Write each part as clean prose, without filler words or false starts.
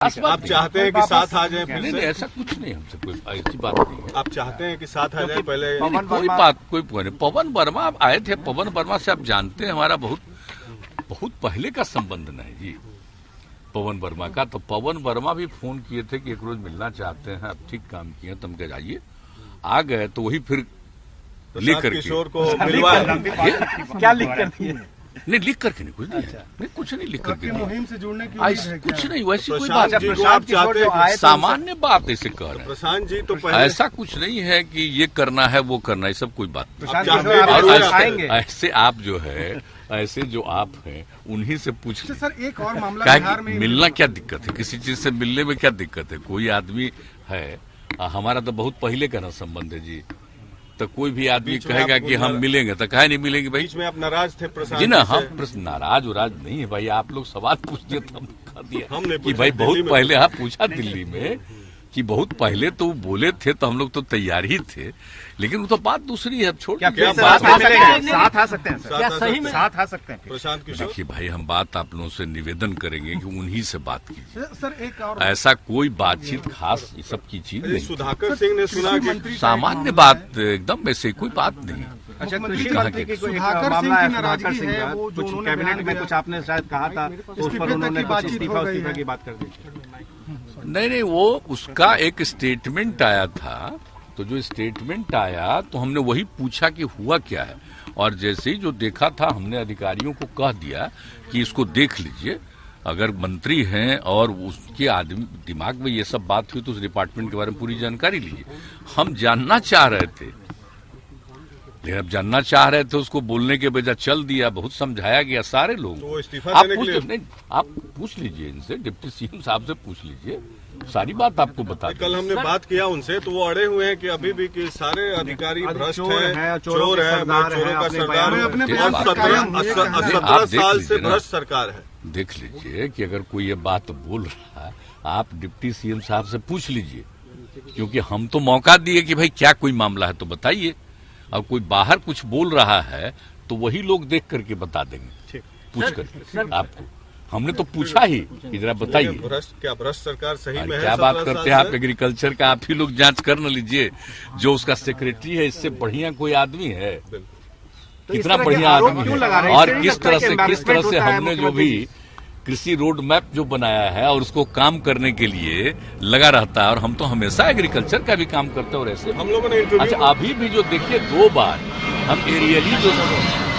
आप चाहते हैं कि साथ आ जाए फिर नहीं, से? ऐसा कुछ नहीं, हमसे कोई ऐसी बात नहीं है। आप चाहते हैं कि साथ आ जाए पहले? कोई नहीं। पवन वर्मा आप आए थे, पवन वर्मा से आप जानते हैं हमारा बहुत पहले का संबंध नहीं जी पवन वर्मा का। तो पवन वर्मा भी फोन किए थे कि एक रोज मिलना चाहते हैं, आप ठीक काम किए, तुम कह जाइए, आ गए तो वही फिर लेकर किशोर को मिलवाया। क्या लिख कर दिए? नहीं, लिख करके नहीं कुछ दिया। नहीं, कुछ नहीं लिख करके मुहिम से जुड़ने की कुछ नहीं, वैसी कोई प्रशांत बात जी नहीं। को आप चाहते हैं? सामान्य बात ऐसे कह रहे हैं। प्रशांत जी तो पहले ऐसा कुछ नहीं है कि ये करना है वो करना है, सब कोई बात आएंगे। नहीं। ऐसे आप जो है, ऐसे जो आप हैं उन्हीं से पूछ लें। सर एक और मामला क्या बिहार में मिलना क्या दिक्कत है? किसी चीज से मिलने में क्या दिक्कत है? कोई आदमी है, हमारा तो बहुत पहले का ना संबंध है जी, तो कोई भी आदमी कहेगा कि हम मिलेंगे तो काहे नहीं मिलेंगे भाई? बीच में आप नाराज थे प्रशांत जी ना, से? हम नाराज उराज नहीं है भाई, आप लोग सवाल पूछ दिए तो हमने कह दिया हमने कि पूछा भाई दिल्ली बहुत में पहले आप पूछा दिल्ली में कि बहुत पहले तो बोले थे, तो हम लोग तो तैयार ही थे, लेकिन वो तो बात दूसरी है। अब छोड़ क्या साथ बात आ सकते हैं सर? क्या सही में साथ आ सकते हैं? प्रशांत किशोर देखिए भाई, हम बात आप लोगों से निवेदन करेंगे कि उन्हीं से बात कीजिए। सर एक और ऐसा कोई बातचीत खास ये सब की चीज नहीं, सुधाकर सिंह ने सुना कि सामान्य बात एकदम वैसे कोई बात नहीं। अच्छा, कृषि कहा मंत्री कि की कोई सुधाकर मामला सिंह है, की सुधाकर नाराजगी सिंह है, का वो जो कुछ उन्होंने कैबिनेट बयान में दिया। कुछ आपने शायद कहा था, तो उस पर इस्तीफे उन्होंने तक की कुछ बातचीत इस्तीफा हो गई है। की बात कर दी। नहीं, वो उसका एक स्टेटमेंट आया था, तो जो स्टेटमेंट आया तो हमने वही पूछा कि हुआ क्या है, और जैसे ही जो देखा था हमने अधिकारियों को कह दिया कि इसको देख लीजिए, अगर मंत्री हैं और उसके आदमी दिमाग में ये सब बात हुई तो उस डिपार्टमेंट के बारे में पूरी जानकारी लीजिए। हम जानना चाह रहे थे, लेकिन अब जानना चाह रहे थे, उसको बोलने के बजाय चल दिया, बहुत समझाया गया सारे लोग। तो वो इस्तीफा आप देने के लिए नहीं, आप पूछ लीजिए इनसे, डिप्टी सीएम साहब से पूछ लीजिए, सारी बात आपको बता कल हमने बात किया उनसे, तो वो अड़े हुए हैं कि अभी भी कि सारे अधिकारी भ्रष्ट चोर हैं, है, चोर है, मैं चोरों का सरदार हूं, अपने और बयान में 17 साल से लीजिए ना। भ्रष्ट सरकार है। देख लीजिए कि अगर कोई ये बात बोल रहा है, आप डिप्टी सीएम साहब से पूछ लीजिए, क्योंकि हम तो मौका दिए कि भाई क्या कोई मामला है तो बताइए। अब कोई बाहर कुछ बोल रहा है तो वही लोग देख करके बता देंगे, पूछ करके आपको। हमने तो पूछा ही कि जरा बताइए क्या भ्रष्ट सरकार सही में है? क्या बात 17 करते हैं आप साल से? एग्रीकल्चर का? आप ही लोग जांच कर न लीजिए, जो उसका सेक्रेटरी है इससे बढ़िया कोई आदमी है? कितना बढ़िया आदमी है। और किस तरह से हमने जो भी कृषि रोड मैप जो बनाया है और उसको काम करने के लिए लगा रहता है, और हम तो हमेशा एग्रीकल्चर का भी काम करते हैं। और ऐसे हम लोगों ने इंटरव्यू अच्छा, अभी भी जो देखिए 2 बार हम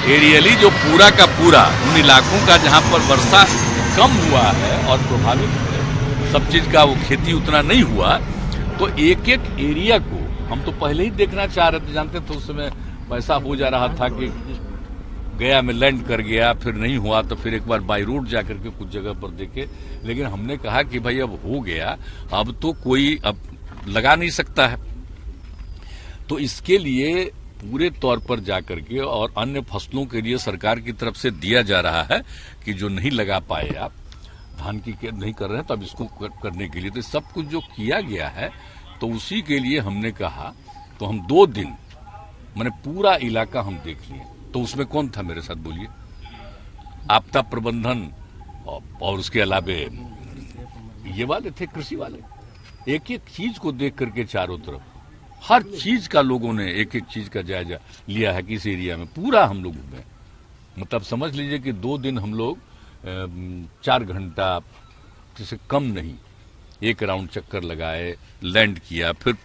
एरियली जो पूरा का पूरा उन इलाकों का जहां पर वर्षा कम हुआ है और प्रभावित है, सब चीज का वो खेती उतना नहीं हुआ, तो एक एक एरिया को हम तो पहले ही देखना चाह रहे थे। जानते थे उस समय ऐसा हो जा रहा था कि गया में लैंड कर गया, फिर नहीं हुआ तो फिर एक बार बाई रोड जाकर के कुछ जगह पर देखे, लेकिन हमने कहा कि भाई अब हो गया, अब तो कोई अब लगा नहीं सकता है, तो इसके लिए पूरे तौर पर जाकर के और अन्य फसलों के लिए सरकार की तरफ से दिया जा रहा है कि जो नहीं लगा पाए आप धान की नहीं कर रहे हैं, तो अब इसको करने के लिए तो सब कुछ जो किया गया है, तो उसी के लिए हमने कहा, तो हम 2 दिन मैंने पूरा इलाका हम देख लिए। तो उसमें कौन था मेरे साथ बोलिए? आपदा प्रबंधन और उसके अलावे ये वाले थे, कृषि वाले। एक एक चीज को देख करके चारों तरफ हर चीज का लोगों ने एक एक चीज का जायजा लिया है कि इस एरिया में पूरा हम लोग घूमे। मतलब समझ लीजिए कि 2 दिन हम लोग 4 घंटा से कम नहीं एक राउंड चक्कर लगाए, लैंड किया, फिर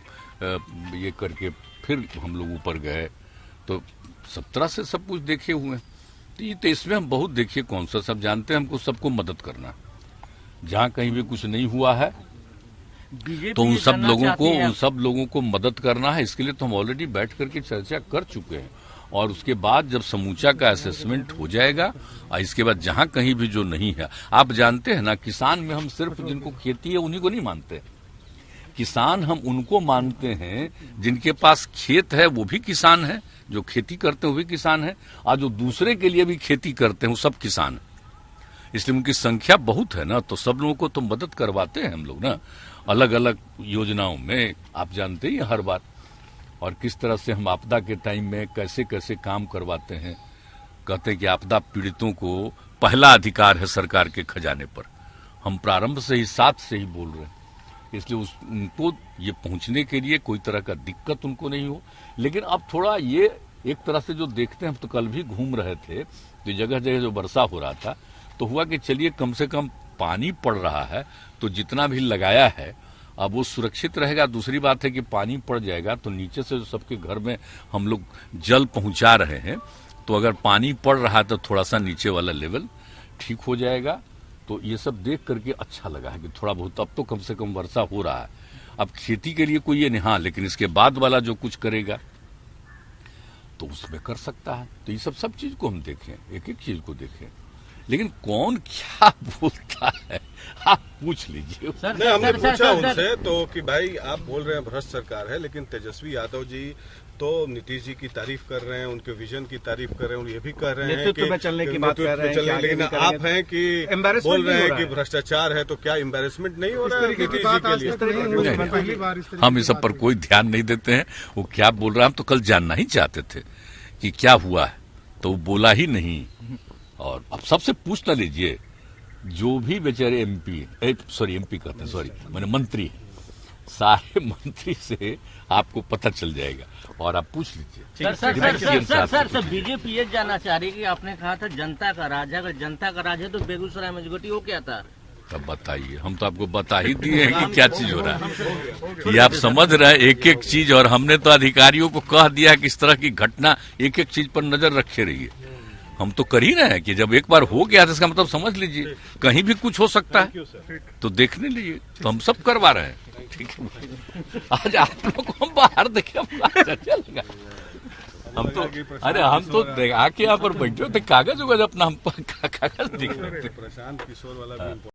ये करके फिर हम लोग ऊपर गए, तो सब तरह से सब कुछ देखे हुए हैं। तो इसमें हम बहुत देखिए कौन सा सब जानते हैं, हमको सबको मदद करना, जहां कहीं भी कुछ नहीं हुआ है तो उन सब लोगों को मदद करना है। इसके लिए तो हम ऑलरेडी बैठ करके चर्चा कर चुके हैं, और उसके बाद जब समूचा का असेसमेंट हो जाएगा, और इसके बाद जहां कहीं भी जो नहीं है, आप जानते हैं ना, किसान में हम सिर्फ जिनको खेती है उन्हीं को नहीं मानते। किसान हम उनको मानते हैं जिनके पास खेत है, वो भी किसान है, जो खेती करते हैं वो भी किसान है, और जो दूसरे के लिए भी खेती करते हैं वो सब किसान है। इसलिए उनकी संख्या बहुत है ना, तो सब लोगों को तो मदद करवाते हैं हम लोग ना, अलग अलग योजनाओं में, आप जानते ही हर बार। और किस तरह से हम आपदा के टाइम में कैसे कैसे काम करवाते हैं। कहते हैं कि आपदा पीड़ितों को पहला अधिकार है सरकार के खजाने पर। हम प्रारंभ से ही साथ से ही बोल रहे हैं, इसलिए उनको ये पहुंचने के लिए कोई तरह का दिक्कत उनको नहीं हो। लेकिन अब थोड़ा ये एक तरह से जो देखते हैं, हम तो कल भी घूम रहे थे तो जगह जगह जो वर्षा हो रहा था तो हुआ कि चलिए कम से कम पानी पड़ रहा है तो जितना भी लगाया है अब वो सुरक्षित रहेगा। दूसरी बात है कि पानी पड़ जाएगा तो नीचे से जो सबके घर में हम लोग जल पहुंचा रहे हैं, तो अगर पानी पड़ रहा है तो थोड़ा सा नीचे वाला लेवल ठीक हो जाएगा। तो ये सब देख करके अच्छा लगा है कि थोड़ा बहुत अब तो कम से कम वर्षा हो रहा है। अब खेती के लिए कोई ये नहीं, हाँ, लेकिन इसके बाद वाला जो कुछ करेगा तो उसमें कर सकता है। तो ये सब चीज को हम देखें, एक एक चीज को देखें, लेकिन कौन क्या बोलता है आप पूछ लीजिए। नहीं, हमने पूछा उनसे तो कि भाई आप बोल रहे हैं भ्रष्ट सरकार है, लेकिन तेजस्वी यादव जी तो नीतीश जी की तारीफ कर रहे हैं, उनके विजन की तारीफ कर रहे हैं, ये भी कह रहे हैं नेतृत्व में चलने की बात कर रहे हैं, लेकिन आप हैं कि बोल रहे हैं कि भ्रष्टाचार है, तो क्या एम्बेरसमेंट नहीं हो रहा है नीतीश जी के लिए? हम इस सब पर कोई ध्यान नहीं देते हैं। वो क्या बोल रहा है, हम तो कल जानना ही चाहते थे कि क्या हुआ है, तो वो बोला ही नहीं। और अब सबसे पूछ ना लीजिए, जो भी बेचारे एमपी कहते हैं, मैंने मंत्री है, सारे मंत्री से आपको पता चल जाएगा और आप पूछ लीजिए। सर बीजेपी ये जानना चाह रही है कि आपने कहा था जनता का राज है, अगर जनता का राज है तो बेगूसराय मेजोरिटी हो क्या था? तब बताइए, हम तो आपको बता ही दिए हैं कि क्या चीज हो रहा है। ये आप समझ रहे हैं एक एक चीज, और हमने तो अधिकारियों को कह दिया कि इस तरह की घटना एक एक चीज पर नजर रखे रहिए। हम तो कर ही रहे हैं कि जब एक बार हो गया तो इसका मतलब समझ लीजिए कहीं भी कुछ हो सकता है, तो देखने लीजिए। तो हम सब करवा रहे हैं, ठीक है। आज आप लोग को हम बाहर देखे, हम तो आके यहाँ पर बैठे थे, कागज उगज अपना हम कागज दिख रहे थे। प्रशांत किशोर वाला भी